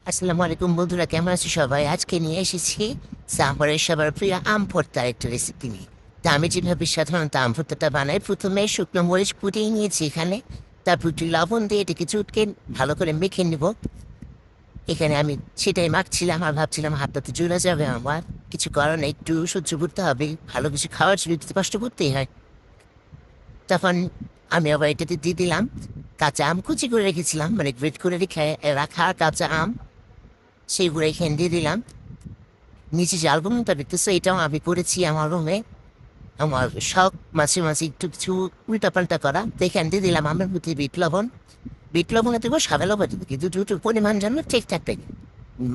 আসসালামু আলাইকুম বন্ধুরা, কেমন আছো সবাই? আজকে নিয়ে এসেছি সাম্বারের সবার প্রিয় আম ভর্তার একটা রেসিপি নিয়ে। তা আমি যেভাবে সাধারণত আম ভর্তাটা বানাই, প্রথমে শুকনো মরিচ ফুটিয়ে নিয়েছি এখানে। তারপর একটু লবণ দিয়ে এটাকে চুটকে ভালো করে মেখে নিব। এখানে আমি সেটাই মাখছিলাম আর ভাবছিলাম হাতটা তো জ্বলে যাবে আমার। কিছু করার নেই, একটু সহ্য করতে হবে। ভালো কিছু খাওয়ার জন্য একটু কষ্ট করতেই হয়। তখন আমি আবার এটাতে দিয়ে দিলাম কাঁচা আম, কুচি করে রেখেছিলাম, মানে গ্রেট করে রেখে রাখা কাঁচা আম, সেইগুলো এখানে দিয়ে দিলাম। নিচে যে অ্যালবামটা দেখতেছো, এটাও আমি করেছি আমার রুমে। আমার শখ মাঝে মাঝে একটু কিছু উল্টাপাল্টা করা। তো এখান দিয়ে দিলাম আমের মধ্যে বিট লবণে দেবো, সাদা লবণ দেবো, কিন্তু দুটোর পরিমাণ যেন ঠিকঠাক থাকে,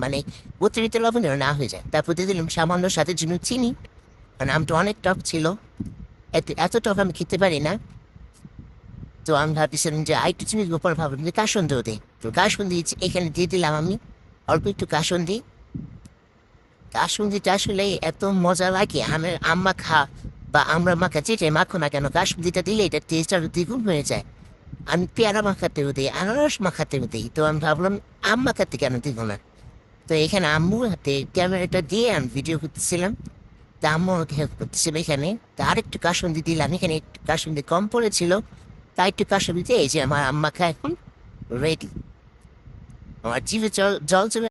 মানে অতিরিক্ত লবণ যেন না হয়ে যায়। তারপর দিয়ে দিলাম সামান্য সাথে জন্য চিনি, মানে আমটা অনেক টক ছিল। এত টক আমি খেতে পারি না। তো আমি ভাবছিলাম যে আরেকটু চিনি দেবো, পরে ভাবলাম যে কাসুন্দিও দিই। তো কাসুন্দি এখানে দিয়ে দিলাম আমি, অল্প একটু কাসুন্দি। কাসুন্দিটা আসলে এত মজা লাগে আমের আম মাখা বা আমরা মাখা যেটাই মাখো না কেন, কাসুন্দিটা দিলে এটা টেস্ট আরো দ্বিগুণ হয়ে যায়। আমি পেয়ারা মাখাতেও দিই, আনারস মাখাতেও দিই, তো আমি ভাবলাম আম মাখাতে কেন দিব না। তো এখানে আম্মুর হাতে ক্যামেরাটা দিয়ে আমি ভিডিও করতেছিলাম। তা আম্মু আমাকে হেল্প করতেছিল এখানে। তা আরেকটু কাসুন্দি দিলাম, এখানে একটু কাসুন্দি কম পড়েছিল, তাই একটু কাসুন্দি দিয়ে এই যে আমার আম মাখা এখন রেডি। আমার জিভে জল জল চলে